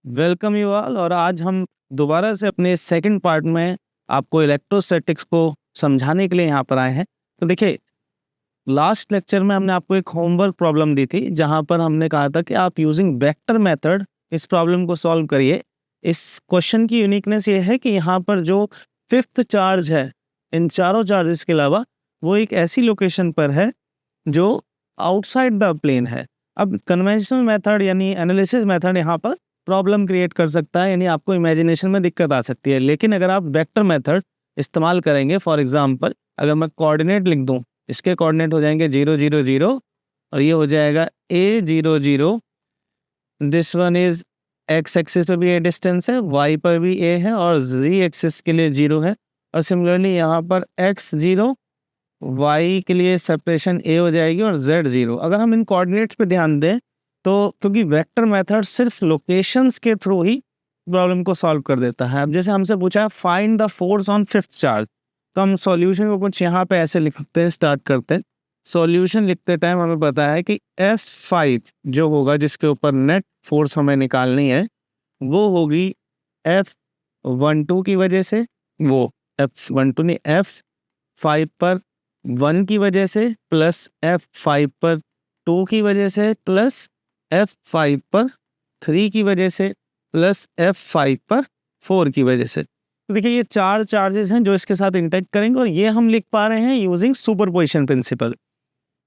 Welcome you all. और आज हम दोबारा से अपने सेकंड पार्ट में आपको इलेक्ट्रोस्टैटिक्स को समझाने के लिए यहाँ पर आए हैं। तो देखिए, लास्ट लेक्चर में हमने आपको एक होमवर्क प्रॉब्लम दी थी जहाँ पर हमने कहा था कि आप यूजिंग वेक्टर मेथड इस प्रॉब्लम को सॉल्व करिए। इस क्वेश्चन की यूनिकनेस ये है कि यहाँ पर जो फिफ्थ चार्ज है, इन चारों चार्जेस के अलावा, वो एक ऐसी लोकेशन पर है जो आउटसाइड द प्लेन है। अब कन्वेंशनल मेथड यानी एनालिसिस मेथड यहाँ पर प्रॉब्लम क्रिएट कर सकता है, यानी आपको इमेजिनेशन में दिक्कत आ सकती है। लेकिन अगर आप वेक्टर मेथड इस्तेमाल करेंगे, फॉर एग्जांपल अगर मैं कोऑर्डिनेट लिख दूं, इसके कोऑर्डिनेट हो जाएंगे 0 0 0 और ये हो जाएगा a 0 0। This one is x axis पर भी a डिस्टेंस है, y पर भी a है और z एक्सिस के लिए 0 है। और सिमिलरली यहाँ पर x 0, y के लिए सेपरेशन a हो जाएगी और z 0। अगर हम इन कोऑर्डिनेट्स पे ध्यान दें तो क्योंकि वेक्टर मेथड सिर्फ लोकेशंस के थ्रू ही प्रॉब्लम को सॉल्व कर देता है। अब जैसे हमसे पूछा find the force on fifth charge, तो हम सॉल्यूशन को कुछ यहाँ पे ऐसे लिखते हैं, स्टार्ट करते हैं। सॉल्यूशन लिखते टाइम हमें पता है कि F5 जो होगा, जिसके ऊपर नेट फोर्स हमें निकालनी है, वो होगी F12 की वजह से, वो F12 नहीं F5 पर 1 की वजह से, प्लस F5 पर 2 की वजह से, प्लस F5 पर 3 की वजह से, प्लस F5 पर 4 की वजह से। तो देखिए, ये चार चार्जेस हैं जो इसके साथ इंटरेक्ट करेंगे और ये हम लिख पा रहे हैं यूजिंग सुपरपोजिशन प्रिंसिपल।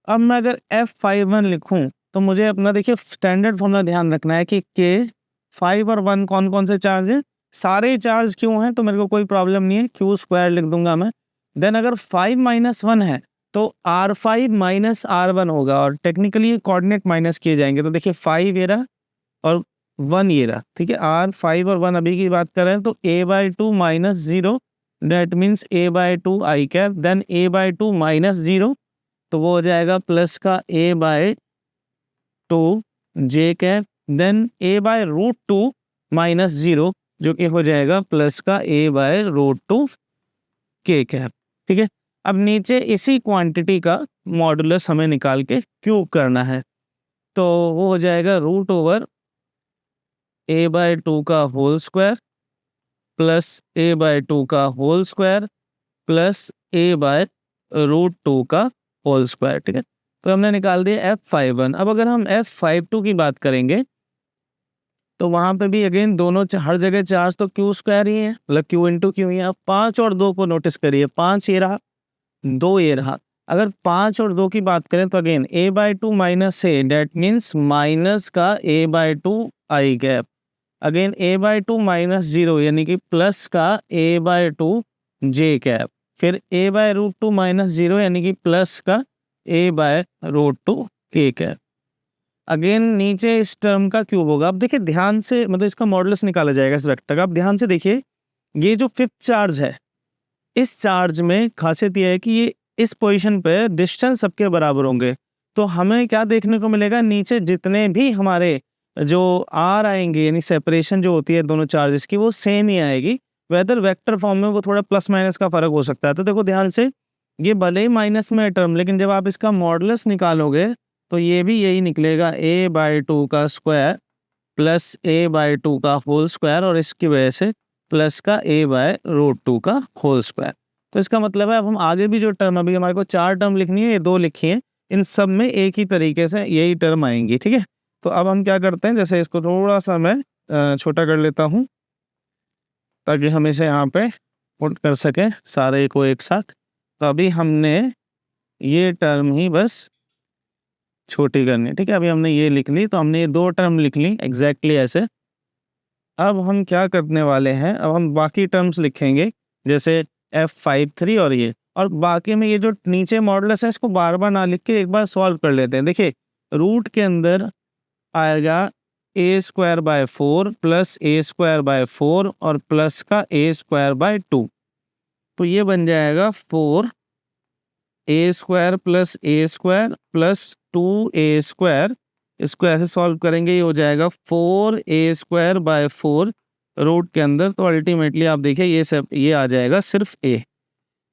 अब मैं अगर F51 लिखूं तो मुझे अपना, देखिए, स्टैंडर्ड फॉर्मूला ध्यान रखना है कि K 5 और 1 कौन कौन से चार्ज हैं। सारे चार्ज क्यों हैं तो मेरे को कोई प्रॉब्लम नहीं है, Q² लिख दूंगा मैं। देन अगर 5 - 1 है तो R5 - R1 होगा और टेक्निकली कोऑर्डिनेट माइनस किए जाएंगे। तो देखिए 5 ये रहा और 1 ये रहा, ठीक है। R5 और 1 अभी की बात कर रहे हैं तो a/2 - 0, that means a/2 i cap. Then a/2 - 0 तो वो हो जाएगा प्लस का a/2 j cap. Then a/√2 - 0 जो कि हो जाएगा प्लस का a/√2 k कैप, ठीक है। अब नीचे इसी क्वांटिटी का मॉडुलस हमें निकाल के क्यूब करना है, तो वो हो जाएगा √a/2 का होल स्क्वायर प्लस a/2 का होल स्क्वायर प्लस a/√2 का होल स्क्वायर, ठीक है। तो हमने निकाल दिया F51। अब अगर हम F52 की बात करेंगे तो वहां पे भी अगेन दोनों हर जगह चार्ज तो Q² ही है, मतलब Q × Q ही है। अब 5 और 2 को नोटिस करिए, 5 ये रहा, 2 ये रहा। अगर 5 और 2 की बात करें तो again a/2 - a, that means minus का a/2 i cap. Again a/2 - 0 यानी कि प्लस का a/2 j कैप। फिर a/√2 - 0 यानी कि प्लस का a/√2 k कैप। अगेन नीचे इस टर्म का क्यूब होगा। अब देखिए ध्यान से, मतलब इसका मॉडुलस निकाला जाएगा इस वेक्टर का। अब ध्यान से देखिए, ये जो फिफ्थ चार्ज है, इस चार्ज में खासियत यह है कि ये इस पोजीशन पे डिस्टेंस सबके बराबर होंगे। तो हमें क्या देखने को मिलेगा, नीचे जितने भी हमारे जो आर आएंगे, यानी सेपरेशन जो होती है दोनों चार्जेस की, वो सेम ही आएगी। वेदर वेक्टर फॉर्म में वो थोड़ा प्लस माइनस का फर्क हो सकता है। तो देखो ध्यान से, ये भले ही माइनस में है टर्म, लेकिन जब आप इसका मॉडुलस निकालोगे तो ये भी यही निकलेगा, a/2 का स्क्वायर प्लस a/2 का होल स्क्वायर और इसकी वजह से प्लस का a/√2 का होल स्क्वायर। तो इसका मतलब है अब हम आगे भी जो टर्म, अभी हमारे को 4 टर्म लिखनी है, ये 2 लिखी है, इन सब में एक ही तरीके से यही टर्म आएंगी, ठीक है। तो अब हम क्या करते हैं, जैसे इसको थोड़ा सा मैं छोटा कर लेता हूँ ताकि हम इसे यहाँ पे पुट कर सकें सारे को एक साथ। तो अभी हमने ये टर्म ही बस छोटी करनी है, ठीक है। अभी हमने ये लिख ली, तो हमने ये 2 टर्म लिख ली एग्जैक्टली ऐसे। अब हम क्या करने वाले हैं, अब हम बाकी टर्म्स लिखेंगे, जैसे F53 और ये, और बाकी में ये जो नीचे मॉडुलस है इसको बार बार ना लिख के एक बार सॉल्व कर लेते हैं। देखिए रूट के अंदर आएगा a²/4 प्लस a²/4 और प्लस का a²/2, तो ये बन जाएगा 4a² plus a² plus 2a²। इसको ऐसे सॉल्व करेंगे, ये हो जाएगा 4a²/4 रूट के अंदर। तो अल्टीमेटली आप देखिए ये सब ये आ जाएगा सिर्फ a।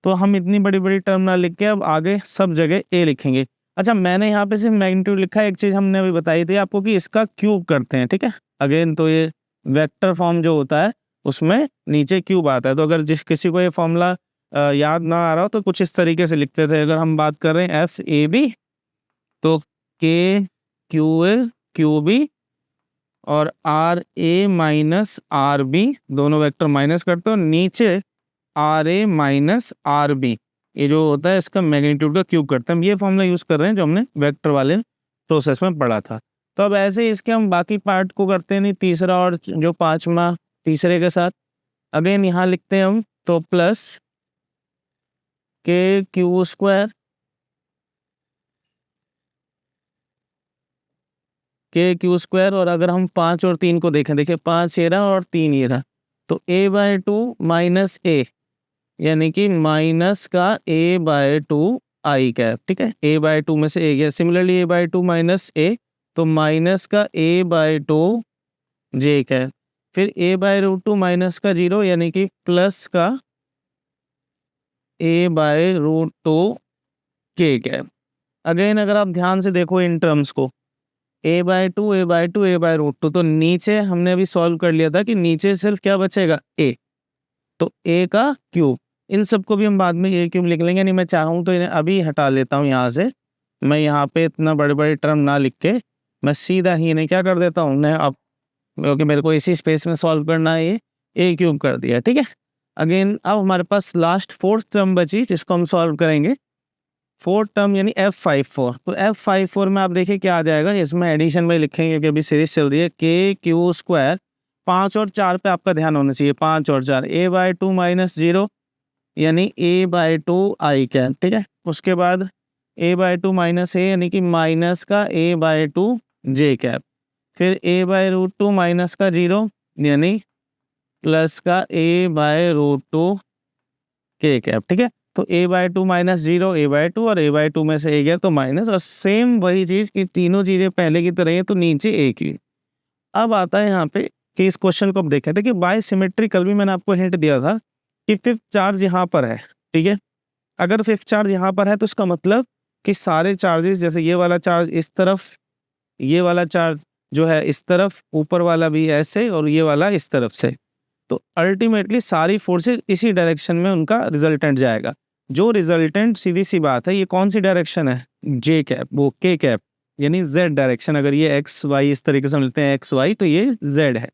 तो हम इतनी बड़ी बड़ी टर्म ना लिख के अब आगे सब जगह a लिखेंगे। अच्छा, मैंने यहाँ पे सिर्फ मैग्नीट्यूड लिखा है। एक चीज हमने अभी बताई थी आपको कि इसका क्यूब करते हैं, ठीक है। अगेन तो ये वेक्टर फॉर्म जो होता है उसमें नीचे क्यूब आता है। तो अगर जिस किसी को ये फॉर्मूला याद ना आ रहा हो तो कुछ इस तरीके से लिखते थे। अगर हम बात कर रहे हैं एफ ए बी तो के क्यू ए क्यू बी और R A minus R B, दोनों वेक्टर माइनस करते हो, नीचे R A minus R B, ये जो होता है इसका मैग्नीट्यूड का क्यूब करते हैं। हम ये फॉर्मूला यूज़ कर रहे हैं जो हमने वेक्टर वाले प्रोसेस में पढ़ा था। तो अब ऐसे ही इसके हम बाकी पार्ट को करते हैं, नहीं तीसरा और जो पांचवा तीसरे के साथ। अगेन यहाँ लिखते हैं हम तो प्लस के क्यू स्क्वायर के क्यू स्क्वायर, और अगर हम 5 और 3 को देखें, देखिए 5 ये रहा और 3 ये रहा, तो a/2 माइनस ए, यानी कि माइनस का a/2 आई कैप, ठीक है, a/2 में से ए गया। सिमिलरली a/2 माइनस ए तो माइनस का a/2 जे कैप, फिर a/2 माइनस का 0 यानी कि प्लस का a/2 के कैप। अगेन अगर आप ध्यान से देखो इन टर्म्स को, a/2 a/2 a/2, तो नीचे हमने अभी सॉल्व कर लिया था कि नीचे सिर्फ क्या बचेगा a, तो a का क्यूब। इन सबको भी हम बाद में a क्यूब लिख लेंगे, नहीं मैं चाहूँ तो इन्हें अभी हटा लेता हूँ यहाँ से। मैं यहाँ पे इतना बड़े बड़े टर्म ना लिख के मैं सीधा ही इन्हें क्या कर देता हूँ, मैं अब क्योंकि मेरे को इसी स्पेस में सॉल्व करना है, ये a क्यूब कर दिया, ठीक है। अगेन अब हमारे पास लास्ट फोर्थ टर्म बची जिसको हम सॉल्व करेंगे, फोर्थ टर्म यानी F54। तो F54 में आप देखिए क्या आ जाएगा, इसमें एडिशन में लिखेंगे क्योंकि अभी सीरीज चल रही है। के क्यू स्क्वायर 5 और 4 पे आपका ध्यान होना चाहिए, 5 और 4, a/2 माइनस 0 यानी a/2 आई कैप, ठीक है। उसके बाद a/2 माइनस ए यानी कि माइनस का a/2 जे कैप, फिर a/2 माइनस का 0 यानी प्लस का a/2 के कैप, ठीक है। तो a/2 माइनस 0 a/2 और a/2 में से a गया तो माइनस, और सेम वही चीज़ कि तीनों चीज़ें पहले की तरह है तो नीचे a की। अब आता है यहाँ पे कि इस क्वेश्चन को अब देखें, देखिए बाय सिमेट्री कल भी मैंने आपको हिंट दिया था कि फिफ्थ चार्ज यहाँ पर है, ठीक है। अगर फिफ्थ चार्ज यहाँ पर है तो इसका मतलब कि सारे चार्जेस, जैसे ये वाला चार्ज इस तरफ, ये वाला चार्ज जो है इस तरफ, ऊपर वाला भी ऐसे और ये वाला इस तरफ से, तो अल्टीमेटली सारी फोर्सेस इसी डायरेक्शन में उनका रिजल्टेंट जाएगा। जो रिजल्टेंट सीधी सी बात है, ये कौन सी डायरेक्शन है, जे कैप, वो के कैप यानी जेड डायरेक्शन। अगर ये एक्स वाई इस तरीके से मिलते हैं एक्स वाई, तो ये जेड है।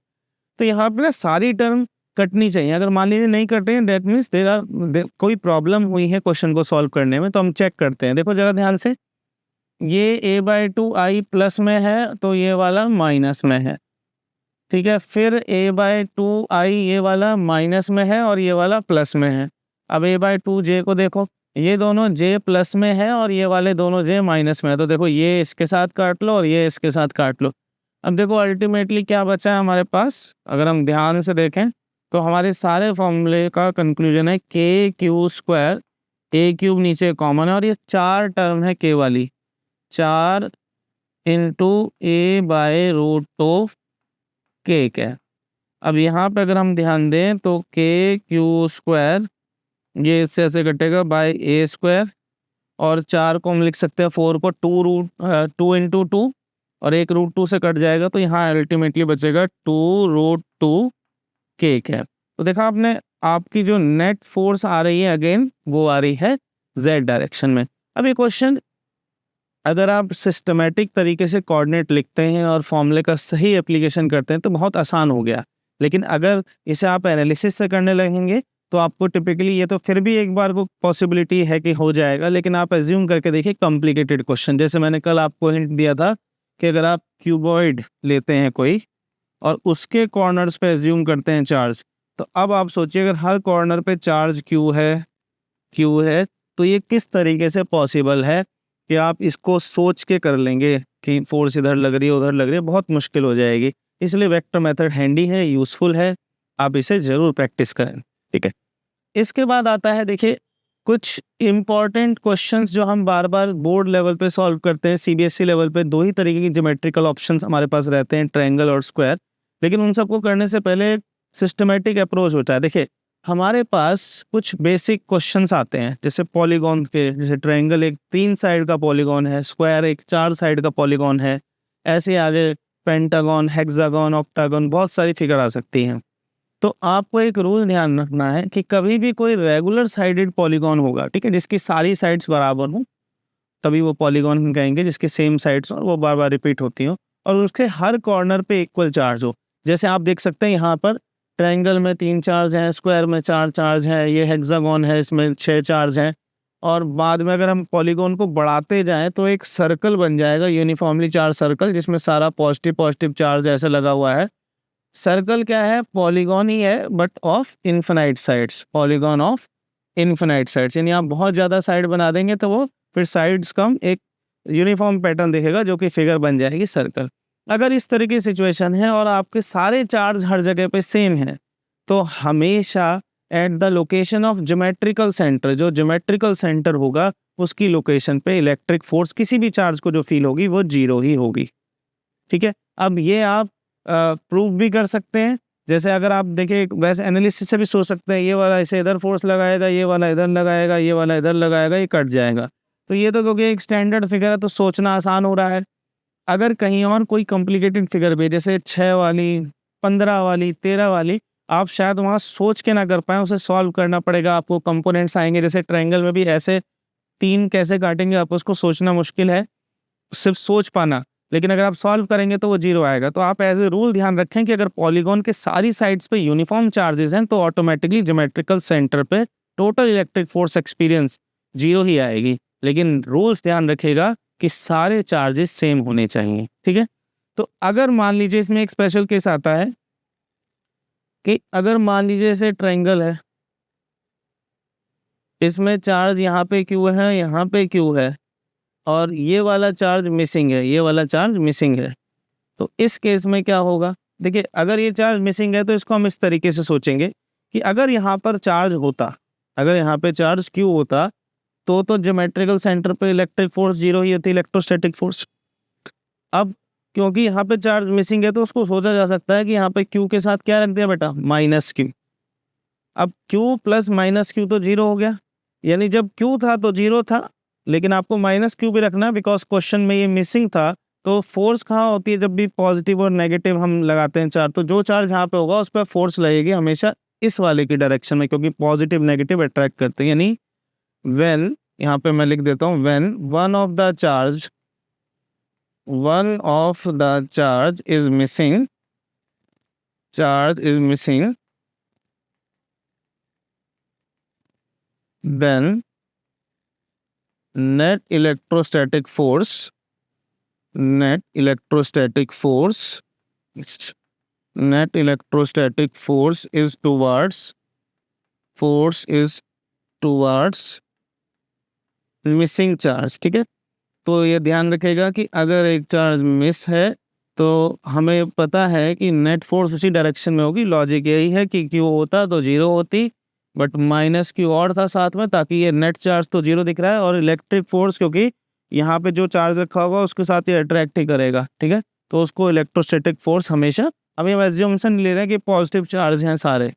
तो यहाँ पर ना सारी टर्म कटनी चाहिए। अगर मान लीजिए नहीं कट रही है, डेट मीन्स कोई प्रॉब्लम हुई है क्वेश्चन को सॉल्व करने में। तो हम चेक करते हैं, देखो जरा ध्यान से, ये a/2 आई प्लस में है तो ये वाला माइनस में है, ठीक है। फिर a/2 आई ये वाला माइनस में है और ये वाला प्लस में है। अब a/2 जे को देखो, ये दोनों जे प्लस में है और ये वाले दोनों जे माइनस में है। तो देखो ये इसके साथ काट लो और ये इसके साथ काट लो। अब देखो अल्टीमेटली क्या बचा है हमारे पास, अगर हम ध्यान से देखें तो हमारे सारे फॉर्मूले का कंक्लूजन है के क्यू स्क्वायर, ए क्यूब नीचे कॉमन है और ये 4 टर्म है के वाली, 4 इंटू a/√2 के है। अब यहाँ पे अगर हम ध्यान दें तो के क्यू स्क्वायर ये इससे ऐसे कटेगा बाय ए स्क्वायर, और 4 को हम लिख सकते हैं 4 को 2 इंटू 2 और एक √2 से कट जाएगा, तो यहाँ अल्टीमेटली बचेगा 2√2 के है। तो देखा आपने, आपकी जो नेट फोर्स आ रही है अगेन वो आ रही है जेड डायरेक्शन में। अब ये क्वेश्चन अगर आप सिस्टमेटिक तरीके से कोऑर्डिनेट लिखते हैं और फॉर्मूले का सही एप्लीकेशन करते हैं तो बहुत आसान हो गया। लेकिन अगर इसे आप एनालिसिस से करने लगेंगे तो आपको टिपिकली, ये तो फिर भी एक बार को पॉसिबिलिटी है कि हो जाएगा, लेकिन आप एज्यूम करके देखिए कॉम्प्लिकेटेड क्वेश्चन। जैसे मैंने कल आपको हिंट दिया था कि अगर आप क्यूबॉइड लेते हैं कोई और उसके कॉर्नर्स पे एज्यूम करते हैं चार्ज, तो अब आप सोचिए अगर हर कॉर्नर पे चार्ज क्यू है तो ये किस तरीके से पॉसिबल है कि आप इसको सोच के कर लेंगे कि फोर्स इधर लग रही है उधर लग रही है, बहुत मुश्किल हो जाएगी। इसलिए वेक्टर मेथड हैंडी है, यूज़फुल है, आप इसे ज़रूर प्रैक्टिस करें, ठीक है। इसके बाद आता है देखिए कुछ इम्पॉर्टेंट क्वेश्चंस जो हम बार बार बोर्ड लेवल पे सॉल्व करते हैं। सीबीएसई लेवल पे 2 ही तरीके की ज्योमेट्रिकल ऑप्शंस हमारे पास रहते हैं, ट्रायंगल और स्क्वायर, लेकिन उन सबको करने से पहले सिस्टमेटिक अप्रोच होता है। देखिए हमारे पास कुछ बेसिक क्वेश्चंस आते हैं, जैसे पॉलीगॉन के, जैसे ट्रायंगल एक 3 साइड का पॉलीगॉन है, स्क्वायर एक 4 साइड का पॉलीगॉन है, ऐसे आगे पेंटागन, हेक्सागन, ऑक्टागन, बहुत सारी फिगर आ सकती हैं। तो आपको एक रूल ध्यान रखना है कि कभी भी कोई रेगुलर साइडेड पॉलीगॉन होगा, ठीक है, जिसकी सारी साइड्स बराबर हों, तभी वो पॉलीगॉन कहेंगे, जिसके सेम साइड्स और वो बार बार रिपीट होती हो और उसके हर कॉर्नर पे इक्वल चार्ज हो। जैसे आप देख सकते हैं यहाँ पर ट्रायंगल में 3 चार्ज हैं, स्क्वायर में 4 चार्ज हैं, ये हेक्सागन है, इसमें 6 चार्ज हैं। और बाद में अगर हम पॉलीगॉन को बढ़ाते जाएं तो एक सर्कल बन जाएगा, यूनिफॉर्मली चार्ज सर्कल, जिसमें सारा पॉजिटिव पॉजिटिव चार्ज ऐसे लगा हुआ है। सर्कल क्या है? पॉलीगॉन ही है, but of infinite sides, polygon of infinite sides. यानी आप बहुत ज़्यादा साइड बना देंगे तो वो फिर साइड्स कम एक यूनिफॉर्म पैटर्न दिखेगा, जो कि फिगर बन जाएगी सर्कल। अगर इस तरह की सिचुएशन है और आपके सारे चार्ज हर जगह पे सेम हैं, तो हमेशा at the location of geometrical centre, जो ज्योमेट्रिकल सेंटर होगा उसकी लोकेशन पे इलेक्ट्रिक फोर्स किसी भी चार्ज को जो फील होगी वो 0 ही होगी। ठीक है, अब ये आप प्रूव भी कर सकते हैं। जैसे अगर आप देखिए, वैसे एनालिसिस से भी सोच सकते हैं, ये वाला इसे इधर फोर्स लगाएगा, ये वाला इधर लगाएगा, ये वाला इधर लगाएगा, ये कट जाएगा। तो ये तो क्योंकि एक स्टैंडर्ड फिगर है तो सोचना आसान हो रहा है। अगर कहीं और कोई कॉम्प्लिकेटेड फिगर भी, जैसे 6 वाली, 15 वाली, 13 वाली, आप शायद वहाँ सोच के ना कर पाएँ, उसे सॉल्व करना पड़ेगा आपको। कंपोनेंट्स आएंगे, जैसे ट्रायंगल में भी ऐसे 3 कैसे काटेंगे आप, उसको सोचना मुश्किल है, सिर्फ सोच पाना। लेकिन अगर आप सॉल्व करेंगे तो वो 0 आएगा। तो आप एज ए रूल ध्यान रखें कि अगर पॉलीगॉन के सारी साइड्स पे यूनिफॉर्म चार्जेस हैं तो ऑटोमेटिकली ज्योमेट्रिकल सेंटर पे टोटल इलेक्ट्रिक फोर्स एक्सपीरियंस 0 ही आएगी। लेकिन रूल्स ध्यान रखिएगा कि सारे चार्जेस सेम होने चाहिए। ठीक है, तो अगर मान लीजिए इसमें एक स्पेशल केस आता है कि अगर मान लीजिए जैसे ट्रायंगल है, इसमें चार्ज यहाँ पे क्यू है, यहाँ पे क्यू है, और ये वाला चार्ज मिसिंग है, ये वाला चार्ज मिसिंग है। तो इस केस में क्या होगा? देखिए, अगर ये चार्ज मिसिंग है तो इसको हम इस तरीके से सोचेंगे कि अगर यहाँ पर चार्ज होता, अगर यहाँ पे चार्ज क्यू होता, तो ज्योमेट्रिकल सेंटर पे इलेक्ट्रिक फोर्स 0 ही होती, इलेक्ट्रोस्टैटिक फोर्स। अब क्योंकि यहाँ पे चार्ज मिसिंग है तो उसको सोचा जा सकता है कि यहाँ पे क्यू के साथ क्या रख दिया बेटा? Minus Q. अब क्यू प्लस माइनस क्यू तो 0 हो गया, यानी जब क्यू था तो 0 था, लेकिन आपको माइनस क्यू भी रखना है बिकॉज क्वेश्चन में ये मिसिंग था। तो फोर्स कहाँ होती है? जब भी पॉजिटिव और नेगेटिव हम लगाते हैं चार्ज, तो जो चार्ज यहाँ पे होगा उस पर फोर्स लगेगी हमेशा इस वाले की डायरेक्शन में, क्योंकि पॉजिटिव नेगेटिव अट्रैक्ट करते हैं। यानी व्हेन, यहाँ पे मैं लिख देता हूँ, when one of the charge is missing, then net electrostatic force is towards missing charge. ठीक है, तो ये ध्यान रखेगा कि अगर एक चार्ज मिस है तो हमें पता है कि नेट फोर्स उसी डायरेक्शन में होगी। लॉजिक यही है कि क्यू होता तो 0 होती, बट माइनस क्यू और था साथ में, ताकि ये नेट चार्ज तो 0 दिख रहा है, और इलेक्ट्रिक फोर्स क्योंकि यहाँ पे जो चार्ज रखा होगा उसके साथ ये अट्रैक्ट ही करेगा। ठीक है, तो उसको इलेक्ट्रोस्टैटिक फोर्स हमेशा, अभी हम एज्यूम्शन ले रहे हैं कि पॉजिटिव चार्ज हैं सारे,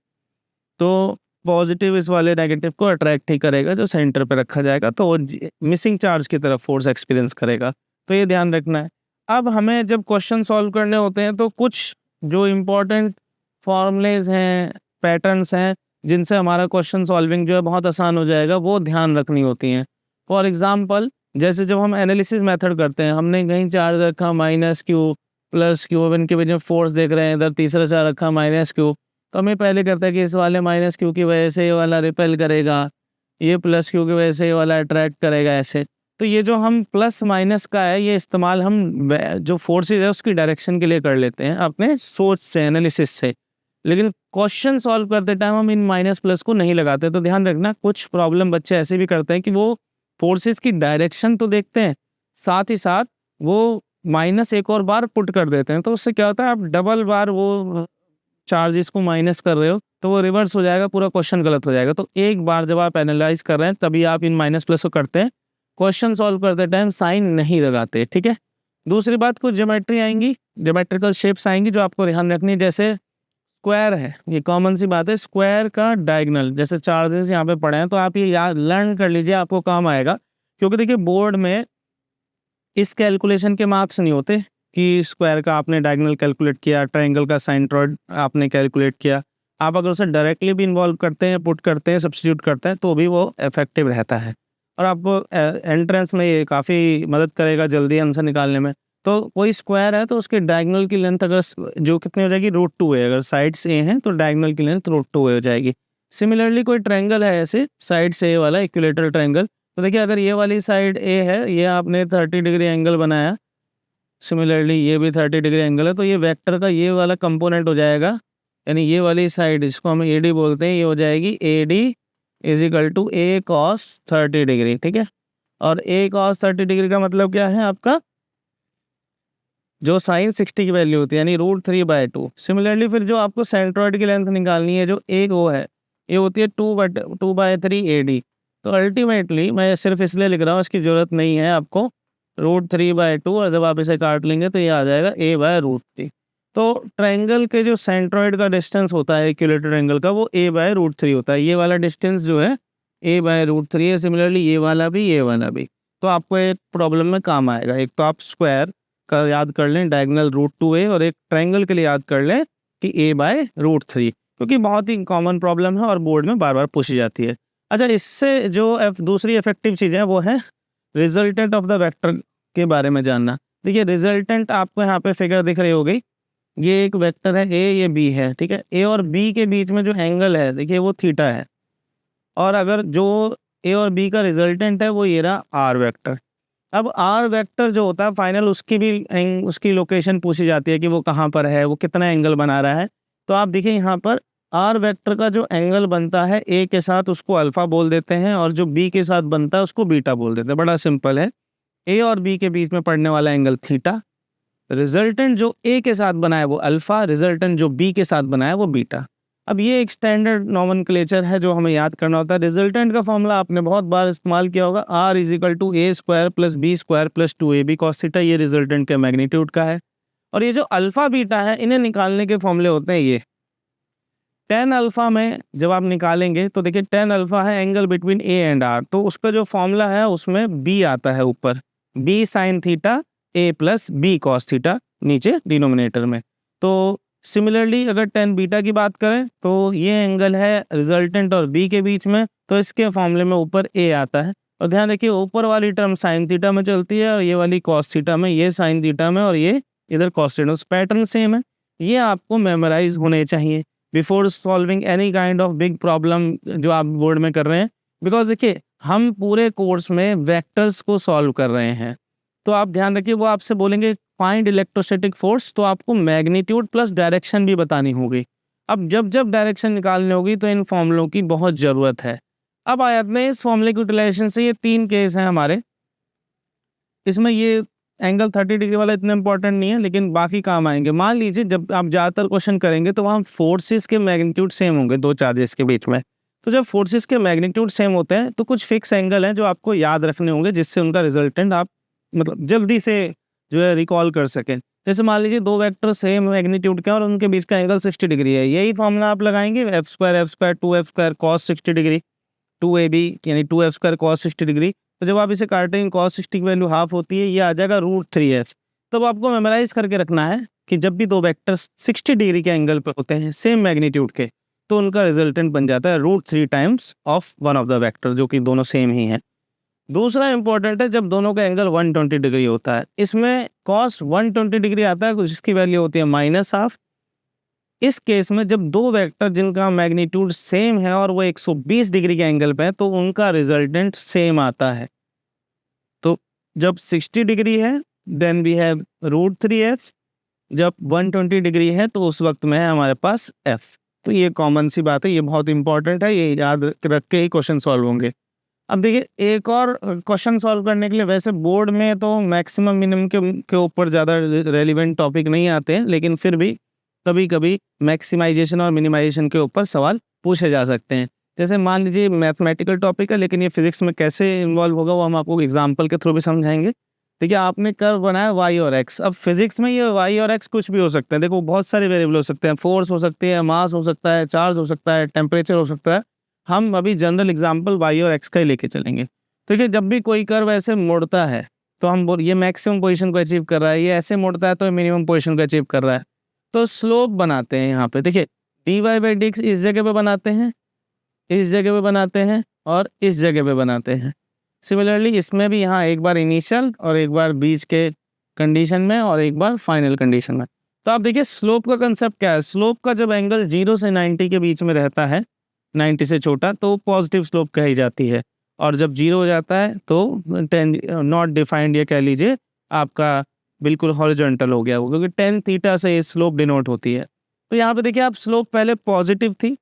तो पॉजिटिव इस वाले नेगेटिव को अट्रैक्ट ही करेगा जो सेंटर पे रखा जाएगा, तो वो मिसिंग चार्ज की तरफ फोर्स एक्सपीरियंस करेगा। तो ये ध्यान रखना है। अब हमें जब क्वेश्चन सॉल्व करने होते हैं तो कुछ जो इम्पोर्टेंट फॉर्मूलेज हैं, पैटर्न्स हैं, जिनसे हमारा क्वेश्चन सॉल्विंग जो है बहुत आसान हो जाएगा, वो ध्यान रखनी होती हैं। फॉर एग्जाम्पल, जैसे जब हम एनालिसिस मेथड करते हैं, हमने कहीं चार्ज रखा माइनस क्यू प्लस क्यू, इनके बीच में फोर्स देख रहे हैं, इधर तीसरा चार्ज रखा माइनस क्यू, तो हमें पहले करता है कि इस वाले माइनस क्यू की वजह से ये वाला रिपेल करेगा, ये प्लस क्यू की वजह से ये वाला अट्रैक्ट करेगा, ऐसे। तो ये जो हम प्लस माइनस का है, ये इस्तेमाल हम जो फोर्सेज है उसकी डायरेक्शन के लिए कर लेते हैं अपने सोच से, एनालिसिस से। लेकिन क्वेश्चन सॉल्व करते टाइम हम इन माइनस प्लस को नहीं लगाते। तो ध्यान रखना, कुछ प्रॉब्लम बच्चे ऐसे भी करते हैं कि वो फोर्सेस की डायरेक्शन तो देखते हैं, साथ ही साथ वो माइनस एक और बार पुट कर देते हैं। तो उससे क्या होता है, आप डबल बार वो चार्जेस को माइनस कर रहे हो तो वो रिवर्स हो जाएगा, पूरा क्वेश्चन गलत हो जाएगा। तो एक बार जब आप एनालाइज कर रहे हैं तभी आप इन माइनस प्लस को करते हैं, क्वेश्चन सॉल्व करते टाइम साइन नहीं लगाते। ठीक है, दूसरी बात, कुछ ज्योमेट्री आएंगी, ज्योमेट्रिकल शेप्स आएंगी जो आपको ध्यान रखनी है। जैसे स्क्वायर है, ये कॉमन सी बात है, स्क्वायर का डायगोनल, जैसे चार्जेस यहाँ पे पड़े हैं तो आप ये याद लर्न कर लीजिए, आपको काम आएगा। क्योंकि देखिए बोर्ड में इस कैलकुलेशन के मार्क्स नहीं होते, कि स्क्वायर का आपने डायगोनल कैलकुलेट किया, ट्रायंगल का साइनट्रॉइड आपने कैलकुलेट किया, आप अगर उसे डायरेक्टली भी इन्वॉल्व करते हैं, पुट करते हैं, सब्स्टिट्यूट करते हैं तो भी वो इफेक्टिव रहता है और आपको एंट्रेंस में ये काफ़ी मदद करेगा जल्दी आंसर निकालने में। तो कोई स्क्वायर है तो उसके डायगोनल की लेंथ अगर जो कितनी हो जाएगी, √2 है। अगर साइड्स ए हैं तो डायगोनल की लेंथ √2 हो जाएगी। सिमिलरली कोई ट्रायंगल है ऐसे साइड से ए वाला इक्विलेटरल ट्रायंगल, तो देखिए अगर ये वाली साइड ए है, ये आपने 30 डिग्री एंगल बनाया, सिमिलरली ये भी 30 डिग्री एंगल है, तो ये वेक्टर का ये वाला कंपोनेंट हो जाएगा, यानी ये वाली साइड जिसको हम ए डी बोलते हैं, ये हो जाएगी A D is equal to A cos 30 degree. ठीक है, और ए कॉस 30 डिग्री का मतलब क्या है आपका, जो साइन 60 की वैल्यू होती है यानी √3/2। सिमिलरली फिर जो आपको सेंट्रॉइड की लेंथ निकालनी है, जो एक वो है, ये होती है 2/3 AD। तो अल्टीमेटली मैं सिर्फ इसलिए लिख रहा हूँ, इसकी ज़रूरत नहीं है आपको, √3/2, और जब आप इसे काट लेंगे तो ये आ जाएगा a/√3। तो ट्रायंगल के जो सेंट्रॉइड का डिस्टेंस होता है इक्विलेटरल एंगल का, वो a/√3 होता है। ये वाला डिस्टेंस जो है a/√3 है। सिमिलरली ये वाला भी। तो आपको एक प्रॉब्लम में काम आएगा। एक तो आप स्क्वायर का याद कर लें डायगोनल √2a, और एक ट्रायंगल के लिए याद कर लें कि a/√3, क्योंकि बहुत ही कॉमन प्रॉब्लम है और बोर्ड में बार बार पूछी जाती है। अच्छा, इससे जो दूसरी इफेक्टिव चीज़ है वो है रिजल्टेंट ऑफ द वेक्टर के बारे में जानना। देखिए रिजल्टेंट आपको यहाँ पे फिगर दिख रही होगी, ये एक वेक्टर है ए, ये बी है। ठीक है, ए और बी के बीच में जो एंगल है देखिए वो थीटा है, और अगर जो ए और बी का रिजल्टेंट है वो ये रहा आर वेक्टर। अब आर वेक्टर जो होता है फाइनल, उसकी लोकेशन पूछी जाती है कि वो कहाँ पर है, वो कितना एंगल बना रहा है। तो आप देखिए यहाँ पर आर वेक्टर का जो एंगल बनता है ए के साथ उसको अल्फा बोल देते हैं, और जो बी के साथ बनता है उसको बीटा बोल देते हैं। बड़ा सिंपल है, ए और बी के बीच में पड़ने वाला एंगल थीटा, रिजल्टेंट जो ए के साथ बना है वो अल्फा, रिजल्टेंट जो बी के साथ बना है वो बीटा। अब ये एक स्टैंडर्ड नॉमेनक्लेचर है जो हमें याद करना होता है। रिजल्टेंट का फॉर्मूला आपने बहुत बार इस्तेमाल किया होगा, R = a² + b² + 2ab cos theta, ये रिजल्टेंट के मैग्नीट्यूड का है। और ये जो अल्फा बीटा है, इन्हें निकालने के फॉर्मूले होते हैं ये। tan अल्फा में जब आप निकालेंगे तो देखिए tan अल्फा है angle between a and r, तो उसका जो फॉर्मूला है उसमें b आता है ऊपर, b sin theta a + b cos theta नीचे डिनोमिनेटर में। तो सिमिलरली अगर tan बीटा की बात करें तो ये एंगल है रिजल्टेंट और b के बीच में, तो इसके फॉर्मूले में ऊपर a आता है। और ध्यान रखिए ऊपर वाली टर्म sin थीटा में चलती है और ये वाली cos थीटा में, ये sin थीटा में और ये इधर cos थीटा। पैटर्न सेम है, ये आपको मेमोराइज होने चाहिए before solving any kind of big problem जो आप बोर्ड में कर रहे हैं। बिकॉज देखिए हम पूरे कोर्स में वेक्टर्स को सॉल्व कर रहे हैं, तो आप ध्यान रखिए वो आपसे बोलेंगे फाइंड इलेक्ट्रोस्टैटिक फोर्स, तो आपको मैग्नीट्यूड प्लस डायरेक्शन भी बतानी होगी। अब जब डायरेक्शन निकालनी होगी तो इन फॉर्मूलों की बहुत ज़रूरत है। अब आयत में इस फॉर्मूले की यूटिलाइजेशन से ये 3 केस हैं हमारे, इसमें ये एंगल 30 डिग्री वाला इतना इंपॉर्टेंट नहीं है लेकिन बाकी काम आएंगे। मान लीजिए जब आप ज़्यादातर क्वेश्चन करेंगे तो वहाँ फोर्सेस के मैग्नीट्यूड सेम होंगे दो चार्जेस के बीच में। तो जब फोर्सेस के मैग्नीट्यूड सेम होते हैं तो कुछ फिक्स एंगल हैं जो आपको याद रखने होंगे, जिससे उनका रिजल्टेंट आप मतलब जल्दी से जो है रिकॉल कर सकें। जैसे मान लीजिए दो वेक्टर सेम मैग्नीट्यूड के और उनके बीच का एंगल 60 डिग्री है, यही फॉर्मूला आप लगाएंगे f² 2f² cos 60 degree 2ab यानी 2f² cos 60 डिग्री। तो जब आप इसे काटेंगे cos 60 की वैल्यू हाफ होती है, ये आ जाएगा √3f। तब आपको मेमोराइज करके रखना है कि जब भी दो वेक्टर्स 60 डिग्री के एंगल पर होते हैं सेम मैग्नीट्यूड के, तो उनका रिजल्टेंट बन जाता है √3 times of one of the vector, जो कि दोनों सेम ही हैं। दूसरा इंपॉर्टेंट है जब दोनों का एंगल 120 डिग्री होता है, इसमें cos 120 डिग्री आता है जिसकी वैल्यू होती है -हाफ। इस केस में जब दो वेक्टर जिनका मैग्नीट्यूड सेम है और वो 120 डिग्री के एंगल पे है तो उनका रिजल्टेंट सेम आता है। तो जब 60 डिग्री है देन वी हैव √3f, जब 120 डिग्री है तो उस वक्त में है हमारे पास f। तो ये कॉमन सी बात है, ये बहुत इंपॉर्टेंट है, ये याद रख के ही क्वेश्चन सॉल्व होंगे। अब देखिए एक और क्वेश्चन सॉल्व करने के लिए वैसे बोर्ड में तो मैक्सिमम मिनिमम के ऊपर ज़्यादा रेलिवेंट टॉपिक नहीं आते हैं, लेकिन फिर भी कभी कभी मैक्सिमाइजेशन और मिनिमाइजेशन के ऊपर सवाल पूछे जा सकते हैं। जैसे मान लीजिए मैथमेटिकल टॉपिक है लेकिन ये फिजिक्स में कैसे इन्वॉल्व होगा वो हम आपको एग्जांपल के थ्रू भी समझाएंगे। देखिए आपने कर्व बनाया y और x, अब फिजिक्स में ये y और x कुछ भी हो सकते हैं। देखो बहुत सारे वेरिएबल हो सकते हैं, फोर्स हो सकती है, मास हो सकता है, चार्ज हो सकता है, टेम्परेचर हो सकता है। हम अभी जनरल एग्जाम्पल y और x का ही लेके चलेंगे। देखिए जब भी कोई कर्व ऐसे मुड़ता है तो हम बोल ये मैक्सिमम पोजीशन को अचीव कर रहा है, ये ऐसे मुड़ता है तो मिनिमम पोजीशन को अचीव कर रहा है। तो स्लोप बनाते हैं यहाँ पे, देखिए dy/dx इस जगह पे बनाते हैं, इस जगह पे बनाते हैं और इस जगह पे बनाते हैं। सिमिलरली इसमें भी यहाँ एक बार इनिशियल और एक बार बीच के कंडीशन में और एक बार फाइनल कंडीशन में। तो आप देखिए स्लोप का कंसेप्ट क्या है। स्लोप का जब एंगल 0 से 90 के बीच में रहता है, 90 से छोटा, तो पॉजिटिव स्लोप कही जाती है। और जब 0 हो जाता है तो नॉट डिफाइंड, ये कह लीजिए आपका बिल्कुल हॉरिजॉन्टल हो गया वो, क्योंकि tan थीटा से ये स्लोप डिनोट होती है। तो यहाँ पे देखिए आप स्लोप पहले पॉजिटिव थी,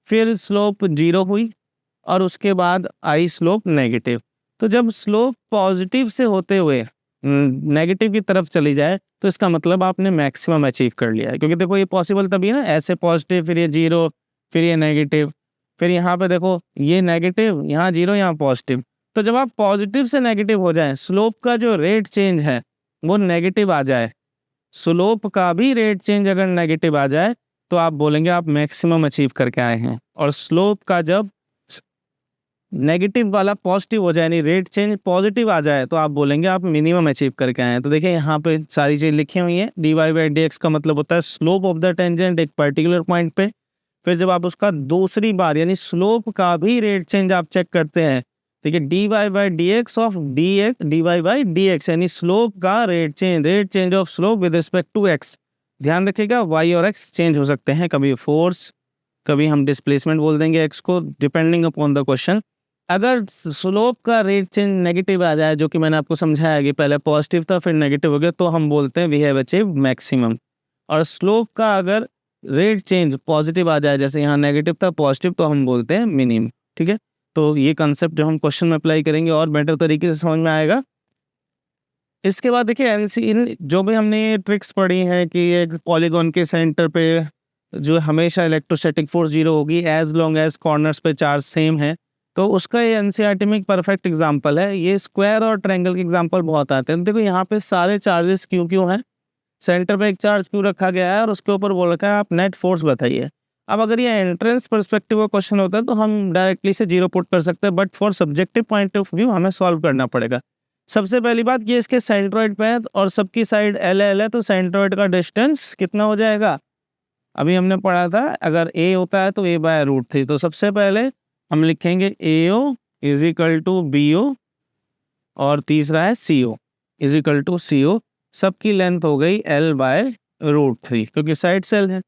फिर स्लोप 0 हुई और उसके बाद आई स्लोप नेगेटिव। तो जब स्लोप पॉजिटिव से होते हुए नेगेटिव की तरफ चली जाए तो इसका मतलब आपने मैक्सिमम अचीव कर लिया है। क्योंकि देखो ये पॉसिबल तभी है ना, ऐसे पॉजिटिव फिर ये 0 फिर ये नेगेटिव, फिर यहाँ पे देखो ये नेगेटिव, यहाँ 0 यहाँ पॉजिटिव। तो जब आप पॉजिटिव से नेगेटिव हो जाए, स्लोप का जो रेट चेंज है वो नेगेटिव आ जाए, स्लोप का भी रेट चेंज अगर नेगेटिव आ जाए तो आप बोलेंगे आप मैक्सिमम अचीव करके आए हैं। और स्लोप का जब नेगेटिव वाला पॉजिटिव हो जाए, यानी रेट चेंज पॉजिटिव आ जाए, तो आप बोलेंगे आप मिनिमम अचीव करके आए हैं। तो देखिए यहाँ पे सारी चीज़ लिखी हुई है। dy/dx का मतलब होता है स्लोप ऑफ द टेंजेंट एक पर्टिकुलर पॉइंट पे। फिर जब आप उसका दूसरी बार यानी स्लोप का भी रेट चेंज आप चेक करते हैं, देखिए dy/dx ऑफ dy/dx यानी स्लोप का rate change of slope with respect to x। ध्यान रखिएगा y और x चेंज हो सकते हैं, कभी फोर्स, कभी हम डिस्प्लेसमेंट बोल देंगे x को, डिपेंडिंग अपॉन द क्वेश्चन। अगर स्लोप का रेट चेंज नेगेटिव आ जाए, जो कि मैंने आपको समझाया कि पहले पॉजिटिव था फिर नेगेटिव हो गया, तो हम बोलते हैं वी हैव अचीव्ड मैक्सिमम। और स्लोप का अगर रेट चेंज पॉजिटिव आ जाए, जैसे यहाँ नेगेटिव था पॉजिटिव, तो हम बोलते हैं मिनिमम। ठीक है, तो ये कंसेप्ट जो हम क्वेश्चन में अप्लाई करेंगे और बेटर तरीके से समझ में आएगा। इसके बाद देखिए इन जो भी हमने ट्रिक्स पढ़ी हैं कि एक पॉलीगॉन के सेंटर पे जो हमेशा इलेक्ट्रोस्टैटिक फोर्स 0 होगी एज लॉन्ग एज कॉर्नर्स पे चार्ज सेम है, तो उसका ये एनसीईआरटी में एक परफेक्ट एग्जांपल है। ये स्क्वायर और ट्रायंगल के एग्जांपल बहुत आते हैं। देखो यहाँ पे सारे चार्जेस क्यों हैं, सेंटर पे एक चार्ज क्यों रखा गया है और उसके ऊपर बोल रखा है आप नेट फोर्स बताइए। अब अगर ये एंट्रेंस पर्सपेक्टिव का क्वेश्चन होता है तो हम डायरेक्टली से 0 पुट कर सकते हैं, but for subjective point of view हमें सॉल्व करना पड़ेगा। सबसे पहली बात ये इसके सेंट्रोइड पे है और सबकी साइड एल है, तो सेंट्रोइड का डिस्टेंस कितना हो जाएगा। अभी हमने पढ़ा था अगर ए होता है तो a/√3। तो सबसे पहले हम लिखेंगे AO is equal to BO और तीसरा है CO is equal to CO। सबकी लेंथ हो गई L/√3 क्योंकि साइड सेल है।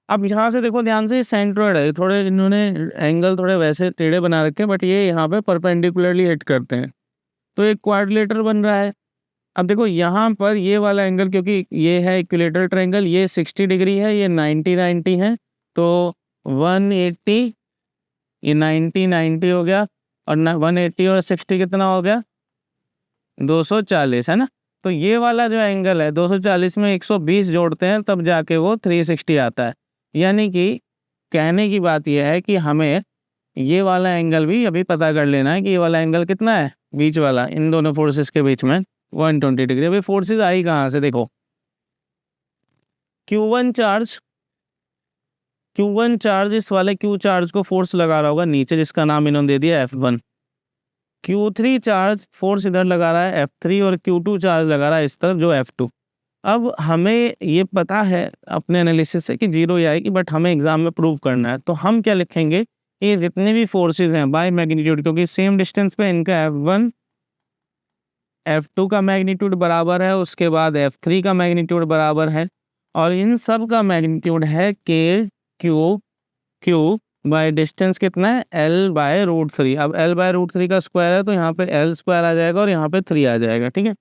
अब यहाँ से देखो ध्यान से, सेंट्रोइड है, थोड़े इन्होंने एंगल थोड़े वैसे टेढ़े बना रखे हैं, बट ये यहाँ पे परपेंडिकुलरली हिट करते हैं, तो एक क्वाड्रिलेटरल बन रहा है। अब देखो यहाँ पर ये वाला एंगल, क्योंकि ये है इक्विलेटरल ट्रायंगल, ये 60 डिग्री है, ये 90 है, तो 180, ये 90 हो गया, और 180 और 60 कितना हो गया 240 है ना। तो ये वाला जो एंगल है 240 में 120 जोड़ते हैं तब जाके वो 360 आता है। यानी कि कहने की बात यह है कि हमें ये वाला एंगल भी अभी पता कर लेना है कि ये वाला एंगल कितना है, बीच वाला, इन दोनों फोर्सेस के बीच में 120 डिग्री। अभी फोर्सेस आई कहाँ से, देखो Q1 चार्ज इस वाले Q चार्ज को फोर्स लगा रहा होगा नीचे, जिसका नाम इन्होंने दे दिया F1। Q3 चार्ज फोर्स इधर लगा रहा है F3 और Q2 चार्ज लगा रहा है इस तरफ जो F2। अब हमें ये पता है अपने एनालिसिस से कि 0 ही आएगी, बट हमें एग्जाम में प्रूव करना है। तो हम क्या लिखेंगे, ये जितने भी फोर्सेस हैं बाय मैग्नीट्यूड, क्योंकि सेम डिस्टेंस पे इनका F1 F2 का मैग्नीट्यूड बराबर है, उसके बाद F3 का मैग्नीट्यूड बराबर है, और इन सब का मैग्नीट्यूड है Q बाय डिस्टेंस कितना है L/√3। अब L/√3 का स्क्वायर है तो यहाँ पे L² आ जाएगा और यहाँ पे 3 आ जाएगा। ठीक है,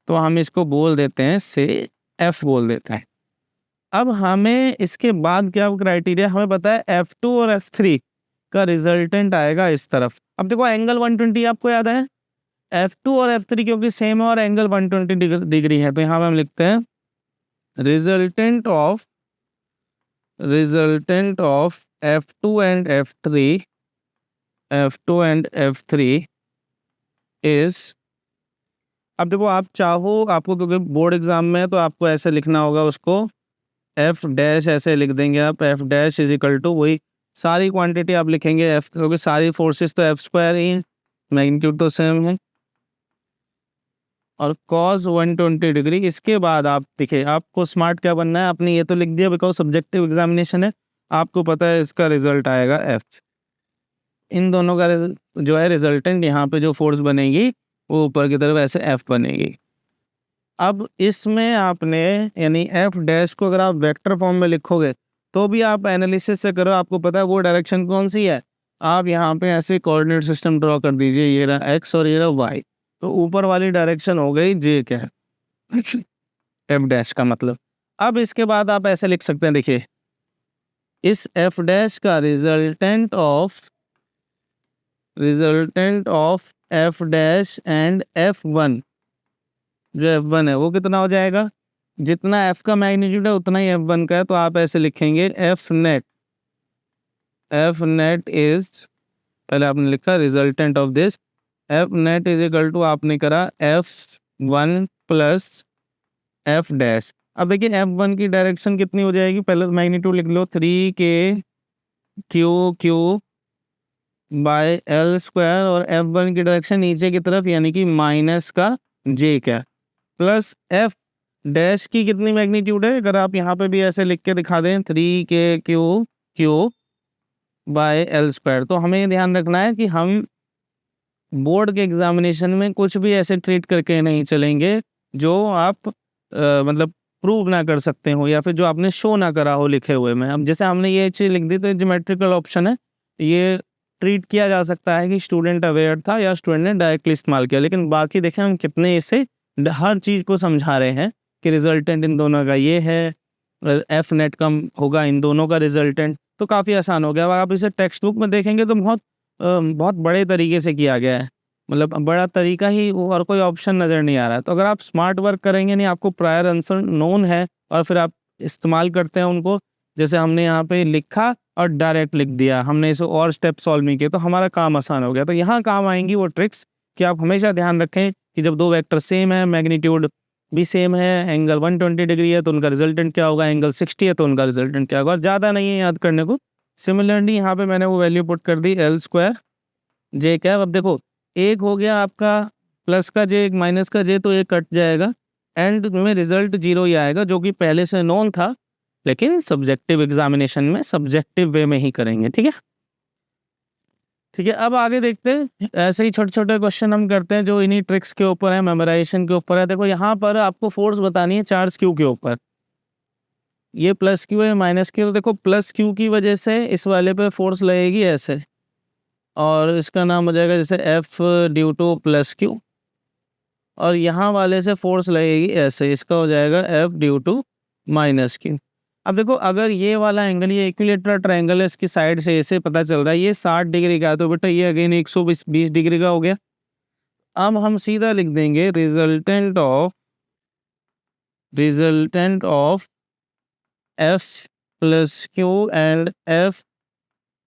तो हम इसको बोल देते हैं से F बोल देते हैं। अब हमें इसके बाद क्या क्राइटेरिया, हमें पता है F2 और F3 का रिजल्टेंट आएगा इस तरफ। अब देखो एंगल 120 आपको याद है, F2 और F3 क्योंकि सेम है और एंगल 120 डिग्री है, तो यहाँ पे हम लिखते हैं resultant of F2 and F3 is. अब देखो आप चाहो, आपको क्योंकि बोर्ड एग्जाम में है तो आपको ऐसे लिखना होगा, उसको F' ऐसे लिख देंगे आप, F' इज इक्वल टू वही सारी क्वांटिटी आप लिखेंगे F, क्योंकि सारी फोर्सेस तो F² ही हैं, मैग्नीट्यूड तो सेम है। और cos 120 डिग्री। इसके बाद आप देखिए, आपको स्मार्ट क्या बनना है, आपने ये तो लिख दिया बिकॉज सब्जेक्टिव एग्जामिनेशन है, आपको पता है इसका रिजल्ट आएगा एफ। इन दोनों का जो है रिजल्टेंट यहाँ पे जो फोर्स बनेगी वो ऊपर की तरफ ऐसे एफ बनेगी। अब इसमें आपने यानी एफ डैश को अगर आप वेक्टर फॉर्म में लिखोगे तो भी आप एनालिसिस से करो, आपको पता है वो डायरेक्शन कौन सी है। आप यहाँ पे ऐसे कोऑर्डिनेट सिस्टम ड्रॉ कर दीजिए, ये रहा एक्स और ये रहा वाई, तो ऊपर वाली डायरेक्शन हो गई जे क्या है एफ डैश का मतलब। अब इसके बाद आप ऐसे लिख सकते हैं, देखिए इस एफ डैश का resultant of F dash and F one, जो एफ वन है वो कितना हो जाएगा, जितना एफ का मैग्नीट्यूड है उतना ही एफ वन का है। तो आप ऐसे लिखेंगे एफ नेट इज, पहले आपने लिखा resultant of this, F net is equal to आपने करा F one plus F dash. अब देखिए एफ वन की डायरेक्शन कितनी हो जाएगी, पहले तो मैग्नीट्यूड लिख लो 3k Q by L square, और एफ वन की डायरेक्शन नीचे की तरफ यानी कि माइनस का जे क्या, प्लस एफ डैश की कितनी मैग्नीट्यूड है, अगर आप यहाँ पे भी ऐसे लिख के दिखा दें 3k Q by L square. तो हमें ये ध्यान रखना है कि हम बोर्ड के एग्जामिनेशन में कुछ भी ऐसे ट्रीट करके नहीं चलेंगे जो आप मतलब प्रूव ना कर सकते हो या फिर जो आपने शो ना करा हो लिखे हुए में। अब जैसे हमने ये चीज़ लिख दी तो ज्योमेट्रिकल ऑप्शन है, ये ट्रीट किया जा सकता है कि स्टूडेंट अवेयर था या स्टूडेंट ने डायरेक्टली इस्तेमाल किया, लेकिन बाकी देखें हम कितने इसे हर चीज़ को समझा रहे हैं कि रिजल्टेंट इन दोनों का ये है, एफ नेट कम होगा इन दोनों का रिजल्टेंट, तो काफ़ी आसान हो गया। अब आप इसे टेक्स्ट बुक में देखेंगे तो बहुत बड़े तरीके से किया गया है, मतलब बड़ा तरीका ही, और कोई ऑप्शन नज़र नहीं आ रहा है। तो अगर आप स्मार्ट वर्क करेंगे, नहीं आपको प्रायर आंसर नोन है और फिर आप इस्तेमाल करते हैं उनको, जैसे हमने यहाँ पे लिखा और डायरेक्ट लिख दिया, हमने इसे और स्टेप सॉल्व नहीं किया, तो हमारा काम आसान हो गया। तो यहाँ काम आएंगी वो ट्रिक्स कि आप हमेशा ध्यान रखें कि जब दो वेक्टर सेम है, मैग्नीट्यूड भी सेम है, एंगल 120 डिग्री है तो उनका रिजल्टेंट क्या होगा, एंगल 60 है तो उनका रिजल्टेंट क्या होगा, और ज़्यादा नहीं है याद करने को। सिमिलरली यहाँ पे मैंने वो वैल्यू पुट कर दी एल स्क्वायर जे क्या। अब देखो एक हो गया आपका प्लस का जे, एक माइनस का जे, तो एक कट जाएगा, एंड में रिजल्ट 0 ही आएगा जो कि पहले से नोन था, लेकिन सब्जेक्टिव एग्जामिनेशन में सब्जेक्टिव वे में ही करेंगे। ठीक है, ठीक है। अब आगे देखते हैं, ऐसे ही छोटे छोटे क्वेश्चन हम करते हैं जो इन्हीं ट्रिक्स के ऊपर है, मेमोराइजेशन के ऊपर है। देखो यहाँ पर आपको फोर्स बतानी है चार्ज क्यू के ऊपर, ये प्लस क्यू है माइनस क्यू, तो देखो प्लस क्यू की वजह से इस वाले पे फोर्स लगेगी ऐसे, और इसका नाम हो जाएगा जैसे F due two plus Q, और यहाँ वाले से फोर्स लगेगी ऐसे, इसका हो जाएगा F due to minus Q. अब देखो अगर ये वाला एंगल, ये इक्विलेटरल ट्रायंगल है, इसकी साइड से ऐसे पता चल रहा है ये 60 डिग्री का है, तो बेटा ये अगेन 120 डिग्री का हो गया। अब हम सीधा लिख देंगे resultant of F plus Q and F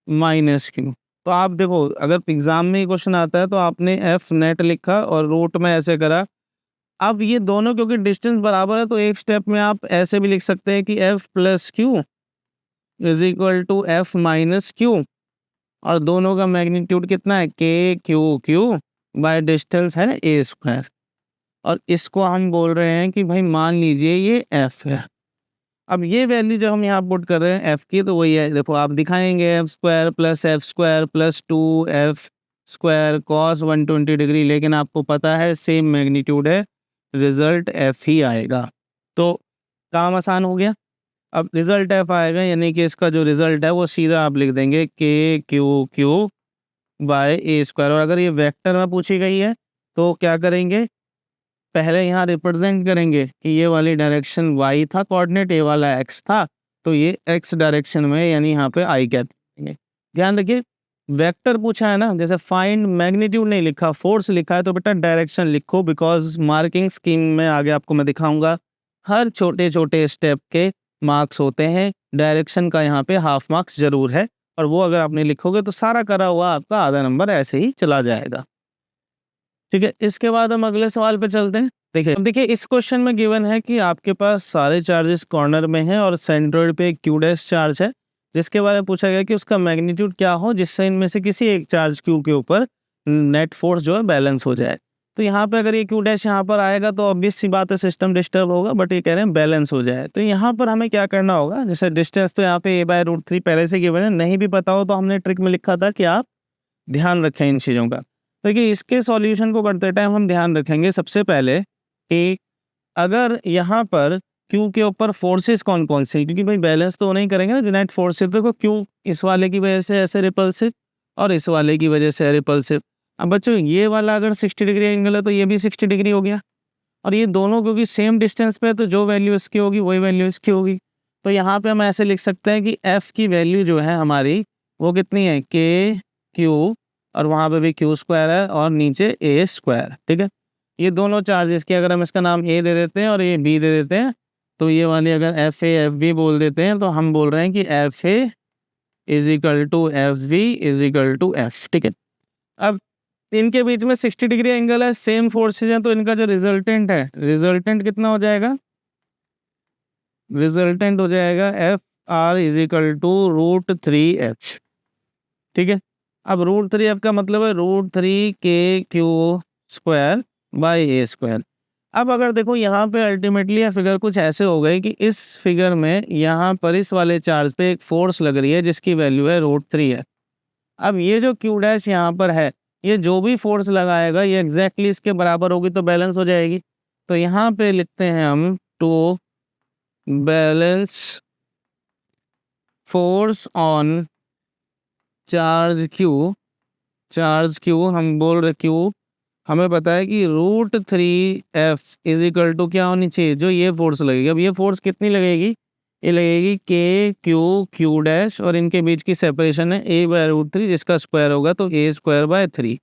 minus Q. तो आप देखो अगर एग्जाम में क्वेश्चन आता है तो आपने एफ नेट लिखा और रूट में ऐसे करा। अब ये दोनों क्योंकि डिस्टेंस बराबर है तो एक स्टेप में आप ऐसे भी लिख सकते हैं कि F plus Q is equal to F minus Q, और दोनों का मैग्नीट्यूड कितना है के क्यू बाय डिस्टेंस है ए स्क्वायर, और इसको हम बोल रहे हैं कि भाई मान लीजिए ये एफ है। अब ये वैल्यू जो हम यहाँ पुट कर रहे हैं एफ की, तो वही है, देखो आप दिखाएंगे F square plus 2f square cos 120 degree, लेकिन आपको पता है सेम मैग्नीट्यूड है, रिजल्ट एफ ही आएगा, तो काम आसान हो गया। अब रिजल्ट एफ आएगा यानी कि इसका जो रिजल्ट है वो सीधा आप लिख देंगे के क्यू बाय ए स्क्वायर, और अगर ये वेक्टर में पूछी गई है तो क्या करेंगे, पहले यहाँ रिप्रेजेंट करेंगे कि ये वाली डायरेक्शन y था कोऑर्डिनेट, ये वाला x था, तो ये x डायरेक्शन में यानी यहाँ पे i कैप करेंगे। ध्यान रखिए वेक्टर पूछा है ना, जैसे फाइंड मैग्नीट्यूड नहीं लिखा, फोर्स लिखा है, तो बेटा डायरेक्शन लिखो, बिकॉज मार्किंग स्कीम में आगे आपको मैं दिखाऊंगा हर छोटे छोटे स्टेप के मार्क्स होते हैं, डायरेक्शन का यहाँ पे हाफ मार्क्स जरूर है, और वो अगर आपने लिखोगे तो सारा करा हुआ आपका आधा नंबर ऐसे ही चला जाएगा। ठीक है, इसके बाद हम अगले सवाल पे चलते हैं। देखिए अब देखिए इस क्वेश्चन में गिवन है कि आपके पास सारे चार्जेस कॉर्नर में हैं और सेंट्रोइड पे क्यू डैश चार्ज है, जिसके बारे में पूछा गया कि उसका मैग्नीट्यूड क्या हो जिससे इनमें से किसी एक चार्ज क्यू के ऊपर नेट फोर्स जो है बैलेंस हो जाए। तो यहाँ पे अगर ये क्यू डैश यहाँ पर आएगा तो ऑब्वियस सी बात है सिस्टम डिस्टर्ब होगा, बट ये कह रहे हैं बैलेंस हो जाए। तो यहाँ पर हमें क्या करना होगा, जैसे डिस्टेंस तो यहाँ पे a/√3 पहले से गिवन है, नहीं भी पता हो तो हमने ट्रिक में लिखा था कि आप ध्यान रखें इन चीज़ों का। तो देखिए इसके सॉल्यूशन को करते टाइम हम ध्यान रखेंगे सबसे पहले कि अगर यहाँ पर क्यू के ऊपर फोर्सेस कौन कौन से, क्योंकि भाई बैलेंस तो नहीं करेंगे ना नेट फोर्सेस। देखो क्यू इस वाले की वजह से ऐसे रिपल्सिव और इस वाले की वजह से रिपल्सिव। अब बच्चों ये वाला अगर 60 डिग्री एंगल है तो ये भी 60 डिग्री हो गया, और ये दोनों क्योंकि सेम डिस्टेंस पे है तो जो वैल्यू इसकी होगी वही वैल्यू इसकी होगी। तो यहाँ पे हम ऐसे लिख सकते हैं कि एफ की वैल्यू जो है हमारी वो कितनी है, के क्यू, और वहाँ पे भी क्यू स्क्वायर है और नीचे ए स्क्वायर। ठीक है, ये दोनों चार्जेस की अगर हम इसका नाम ए दे देते हैं और ये बी दे देते हैं, तो ये वाली अगर एफ ए एफ बी बोल देते हैं तो हम बोल रहे हैं कि F A is equal to F B is equal to F. ठीक है, अब इनके बीच में 60 डिग्री एंगल है, सेम फोर्सेज हैं, तो इनका जो रिजल्टेंट है, रिजल्टेंट कितना हो जाएगा, रिजल्टेंट हो जाएगा F R is equal to √3h। ठीक है, अब √3f का मतलब है √3k² बाई ए स्क्वायर। अब अगर देखो यहाँ पे अल्टीमेटली फिगर कुछ ऐसे हो गए कि इस फिगर में यहाँ पर इस वाले चार्ज पे एक फोर्स लग रही है जिसकी वैल्यू है √3 है। अब ये जो क्यू डैश यहाँ पर है, ये जो भी फोर्स लगाएगा ये एग्जैक्टली इसके बराबर होगी तो बैलेंस हो जाएगी। तो यहाँ पे लिखते हैं हम to balance force on charge Q हम बोल रहे क्यू, हमें पता है कि √3f इज इक्वल टू क्या होनी चाहिए, जो ये फोर्स लगेगी। अब ये फोर्स कितनी लगेगी, ये लगेगी क्यू डैश, और इनके बीच की सेपरेशन है a/√3 जिसका स्क्वायर होगा तो a²/3।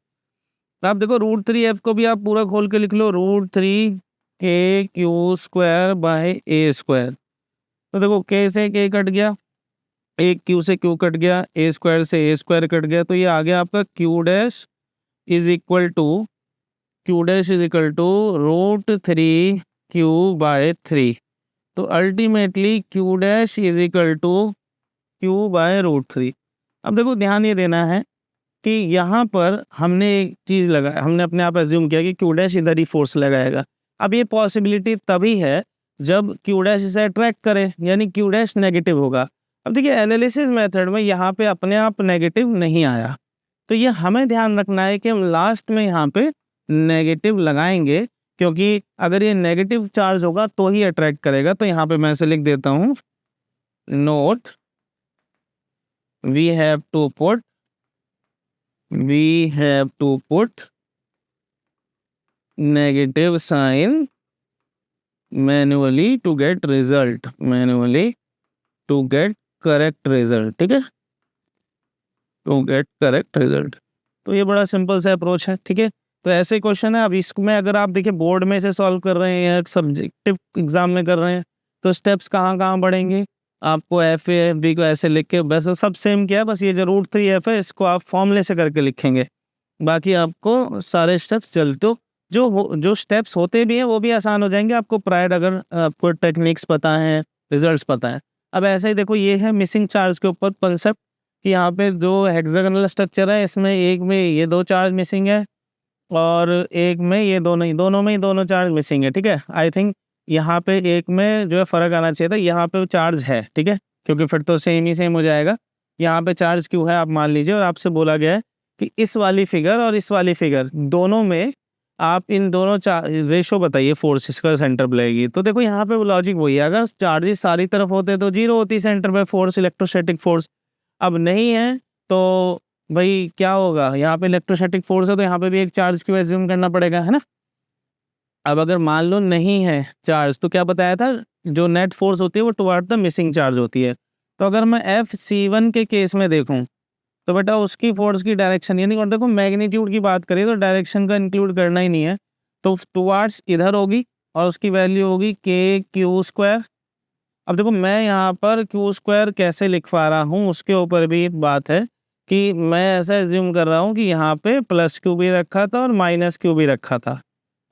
तो आप देखो √3f को भी आप पूरा खोल के लिख लो, √3k² तो देखो k से k कट गया, एक क्यू से क्यू कट गया, a² से a² कट गया, तो ये आ गया आपका Q dash is equal to √3q/3। तो ultimately Q dash is equal to q/√3। अब देखो ध्यान ये देना है कि यहाँ पर हमने एक चीज़ लगाया, हमने अपने आप एज्यूम किया कि क्यू डैश इधर ही फोर्स लगाएगा। अब ये पॉसिबिलिटी तभी है जब क्यू डैश इसे अट्रैक्ट करे, यानी क्यू डैश नेगेटिव होगा। अब देखिए एनालिसिस मेथड में यहाँ पे अपने आप नेगेटिव नहीं आया, तो ये हमें ध्यान रखना है कि हम लास्ट में यहाँ पे नेगेटिव लगाएंगे, क्योंकि अगर ये नेगेटिव चार्ज होगा तो ही अट्रैक्ट करेगा। तो यहाँ पे मैं ऐसे लिख देता हूँ, note we have to put negative sign manually to get correct result. ठीक है, टू गेट करेक्ट रिजल्ट। तो ये बड़ा सिंपल सा अप्रोच है। ठीक है, तो ऐसे क्वेश्चन है। अब इसमें अगर आप देखिए बोर्ड में से सॉल्व कर रहे हैं या सब्जेक्टिव एग्जाम में कर रहे हैं तो स्टेप्स कहाँ बढ़ेंगे, आपको एफ ए एफ बी को ऐसे लिख के, वैसे सब सेम किया है, बस ये जो √3f है इसको आप फॉर्मूले से करके लिखेंगे, बाकी आपको सारे स्टेप्स चलते जो स्टेप्स होते भी हैं वो भी आसान हो जाएंगे आपको प्रायर, अगर आपको टेक्निक्स पता है, रिजल्ट्स पता है। अब ऐसे ही देखो ये है मिसिंग चार्ज के ऊपर कंसेप्ट कि यहाँ पे जो हेक्सागोनल स्ट्रक्चर है इसमें एक में ये 2 चार्ज मिसिंग है और एक में ये दोनों में ही दोनों चार्ज मिसिंग है। ठीक है, आई थिंक यहाँ पे एक में जो है फ़र्क आना चाहिए था, यहाँ पे चार्ज है। ठीक है, क्योंकि फिर तो सेम ही सेम हो जाएगा। यहाँ पे चार्ज क्यों है आप मान लीजिए, और आपसे बोला गया है कि इस वाली फिगर और इस वाली फिगर दोनों में आप इन दोनों रेशो बताइए फोर्सेस का सेंटर पे लगेगी। तो देखो यहाँ पे लॉजिक वही है, अगर चार्जेस सारी तरफ होते तो 0 होती सेंटर पे फोर्स, इलेक्ट्रोस्टैटिक फोर्स। अब नहीं है तो भाई क्या होगा, यहाँ पे इलेक्ट्रोस्टैटिक फोर्स है तो यहाँ पे भी एक चार्ज क्यों एज्यूम करना पड़ेगा, है ना। अब अगर मान लो नहीं है चार्ज तो क्या बताया था, जो नेट फोर्स होती है वो टुवर्ड द मिसिंग चार्ज होती है। तो अगर मैं FC1 के केस में देखूं तो बेटा उसकी फोर्स की डायरेक्शन, यानी और देखो मैग्नीट्यूड की बात करें तो डायरेक्शन का इंक्लूड करना ही नहीं है, तो टुवर्ड्स इधर होगी और उसकी वैल्यू होगी KQ²। अब देखो मैं यहाँ पर Q² कैसे लिख पा रहा हूँ उसके ऊपर भी एक बात है कि मैं ऐसा एज्यूम कर रहा हूँ कि यहाँ पे +Q भी रखा था और -Q भी रखा था।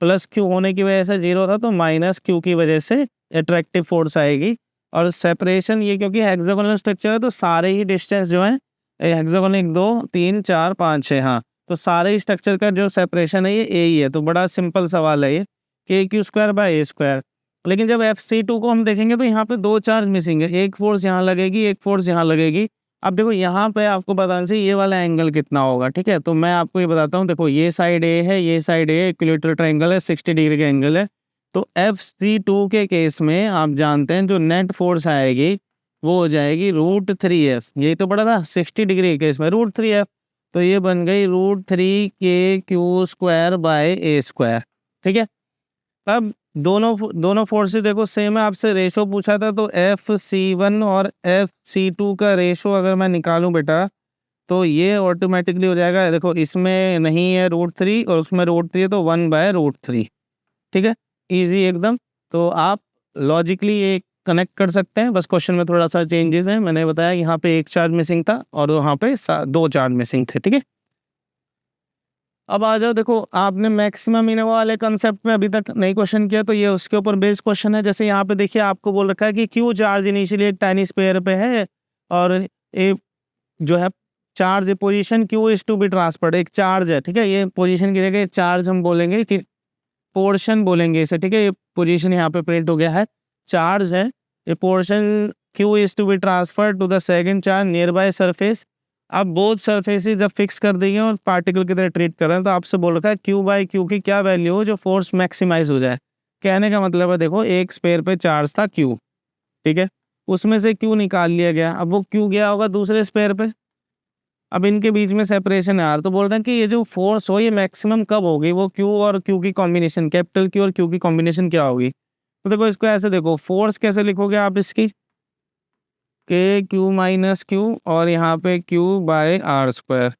+Q होने की वजह से 0 था तो -Q की वजह से अट्रैक्टिव फोर्स आएगी। और सेपरेशन ये क्योंकि हेक्सागोनल स्ट्रक्चर है तो सारे ही डिस्टेंस जो है हेक्सागोनल 1 2 3 4 5 6, हाँ, तो सारे स्ट्रक्चर का जो सेपरेशन है ये ए ही है। तो बड़ा सिंपल सवाल है ये कि Q² बाय ए स्क्वायर। लेकिन जब FC2 को हम देखेंगे तो यहाँ पे 2 चार्ज मिसिंग है, एक फोर्स यहाँ लगेगी, एक फोर्स यहाँ लगेगी। अब देखो यहाँ पे आपको बताना चाहिए ये वाला एंगल कितना होगा, ठीक है। तो मैं आपको ये बताता हूँ, देखो ये साइड ए है, ये साइड ए, इक्विलैटरल ट्रायंगल है, 60 डिग्री का एंगल है। तो FC2 के केस में आप जानते हैं जो नेट फोर्स आएगी वो हो जाएगी √3F। यही तो पड़ा था 60 डिग्री के केस में √3F। तो ये बन गई √3KQ² बाय ए स्क्वायर, ठीक है। अब दोनों फोर्सेस देखो सेम है, आपसे रेशो पूछा था तो FC1 और FC2 का रेशो अगर मैं निकालूं बेटा तो ये ऑटोमेटिकली हो जाएगा, देखो इसमें नहीं है √3 और उसमें √3 है तो 1/√3, ठीक है, इजी एकदम। तो आप लॉजिकली ये कनेक्ट कर सकते हैं, बस क्वेश्चन में थोड़ा सा चेंजेस हैं। मैंने बताया यहाँ पे 1 चार्ज मिसिंग था और वहाँ पे 2 चार्ज मिसिंग थे, ठीक है। अब आ जाओ, देखो आपने मैक्सिमम इनोवा वाले कंसेप्ट में अभी तक नहीं क्वेश्चन किया तो ये उसके ऊपर बेस्ड क्वेश्चन है। जैसे यहाँ पे देखिए आपको बोल रखा है कि Q चार्ज इनिशियली एक टाइनी स्पेयर पे है और ए जो है charge position Q is to be transferred, एक चार्ज है, ठीक है। ये पोजीशन की जगह चार्ज हम बोलेंगे कि पोर्शन बोलेंगे इसे, ठीक है। ये पोजीशन यहाँ पे प्रिंट हो गया है, चार्ज है, ये portion Q is to be transferred to the second charge nearby surface. अब बोथ सरफेसेस जब फिक्स कर दी हैं और पार्टिकल की तरह ट्रीट कर रहे हैं तो आपसे बोल रखा है Q/Q की क्या वैल्यू हो जो फोर्स मैक्सिमाइज हो जाए। कहने का मतलब है देखो एक स्पेयर पे चार्ज था Q, ठीक है, उसमें से Q निकाल लिया गया, अब वो Q गया होगा दूसरे स्पेयर पे, अब इनके बीच में सेपरेशन है यार। तो बोल रहे हैं कि ये जो फोर्स हो ये मैक्सिमम कब होगी, वो Q और Q की कॉम्बिनेशन, कैपिटल Q और Q की कॉम्बिनेशन क्या होगी। तो देखो इसको ऐसे देखो, फोर्स कैसे लिखोगे आप इसकी KQ-Q और यहाँ पे Q/R²।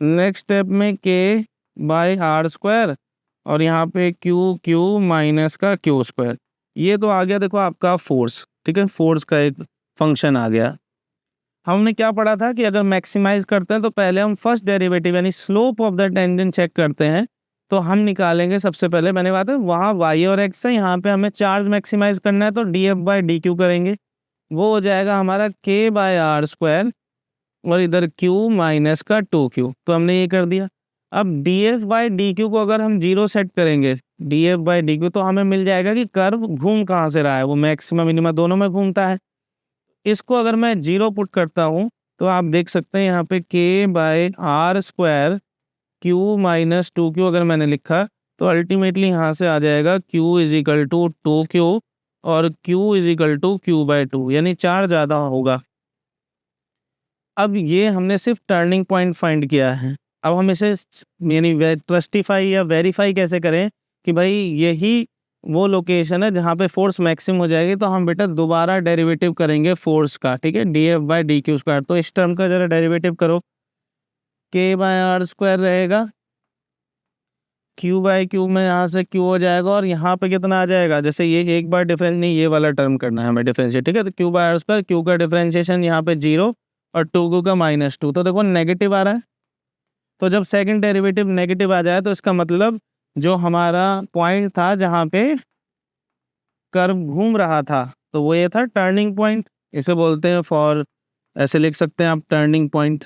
नेक्स्ट स्टेप में K/R² और यहाँ पे Q का Q²। ये तो आ गया देखो आपका फोर्स, ठीक है, फोर्स का एक फंक्शन आ गया। हमने क्या पढ़ा था कि अगर मैक्सिमाइज करते हैं तो पहले हम फर्स्ट डेरिवेटिव यानी slope of the tangent check करते हैं। तो हम निकालेंगे सबसे पहले, मैंने बात है वहाँ y और x है, यहाँ पे हमें चार्ज मैक्सिमाइज करना है तो dF/dQ करेंगे, वो हो जाएगा हमारा K/R² और इधर Q का 2Q। तो हमने ये कर दिया। अब dF/dQ को अगर हम 0 सेट करेंगे, dF/dQ, तो हमें मिल जाएगा कि कर्व घूम कहाँ से रहा है, वो मैक्सिमम मिनिमम दोनों में घूमता है। इसको अगर मैं 0 पुट करता हूँ तो आप देख सकते हैं यहाँ पे K/R² Q - 2Q अगर मैंने लिखा तो अल्टीमेटली यहाँ से आ जाएगा Q = 2Q और Q = Q/2, यानी 4 ज़्यादा होगा। अब ये हमने सिर्फ टर्निंग पॉइंट फाइंड किया है। अब हम इसे यानी जस्टिफाई या वेरीफाई कैसे करें कि भाई यही वो लोकेशन है जहाँ पे फोर्स मैक्सिमम हो जाएगी। तो हम बेटा दोबारा डेरिवेटिव करेंगे फोर्स का, ठीक है, dF/dQ²। तो इस टर्म का जरा डेरिवेटिव करो, K/R² रहेगा, Q/Q में यहाँ से Q हो जाएगा और यहाँ पे कितना आ जाएगा, जैसे ये एक बार डिफरेंस नहीं, ये वाला टर्म करना है हमें डिफरेंशिएट, ठीक है। तो Q/R², Q का डिफरेंशिएशन यहाँ पे 0 और 2Q का -2, तो देखो नेगेटिव आ रहा है। तो जब सेकंड डेरिवेटिव नेगेटिव आ जाए तो इसका मतलब जो हमारा पॉइंट था जहाँ पे कर्व घूम रहा था तो वो ये था टर्निंग पॉइंट। इसे बोलते हैं फॉर, ऐसे लिख सकते हैं आप, turning point.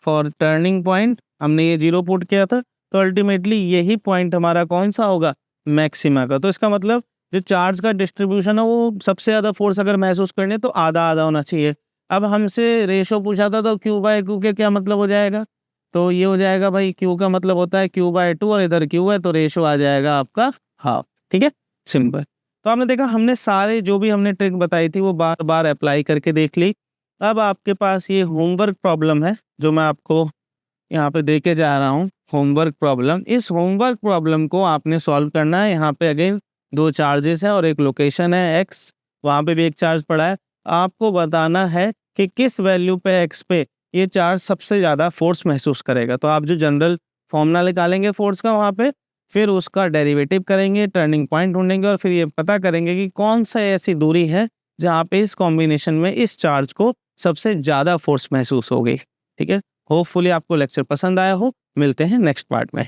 For turning point हमने ये 0 पुट किया था तो अल्टीमेटली यही पॉइंट हमारा कौन सा होगा, मैक्सिमा का। तो इसका मतलब जो चार्ज का डिस्ट्रीब्यूशन है वो सबसे ज़्यादा फोर्स अगर महसूस करने तो आधा आधा होना चाहिए। अब हमसे रेशो पूछा था तो Q/Q के क्या मतलब हो जाएगा, तो ये हो जाएगा भाई Q का मतलब होता है Q/2 और इधर Q है तो रेशो आ जाएगा आपका हाफ, ठीक है, सिंपल। तो आपने देखा हमने सारे जो भी हमने ट्रिक बताई थी वो बार बार अप्लाई करके देख ली। अब आपके पास ये होमवर्क प्रॉब्लम है जो मैं आपको यहाँ पे दे के जा रहा हूँ, होमवर्क प्रॉब्लम। इस होमवर्क प्रॉब्लम को आपने सॉल्व करना है। यहाँ पे अगेन 2 चार्जेस हैं और एक लोकेशन है x, वहाँ पे भी एक चार्ज पड़ा है। आपको बताना है कि किस वैल्यू पे x पे ये चार्ज सबसे ज़्यादा फोर्स महसूस करेगा। तो आप जो जनरल फॉर्मूला निकालेंगे फोर्स का वहाँ पे, फिर उसका डेरिवेटिव करेंगे, टर्निंग पॉइंट ढूंढेंगे और फिर ये पता करेंगे कि कौन सा ऐसी दूरी है जहाँ पे इस कॉम्बिनेशन में इस चार्ज को सबसे ज़्यादा फोर्स महसूस होगी, ठीक है। होपफुली आपको लेक्चर पसंद आया हो। मिलते हैं नेक्स्ट पार्ट में।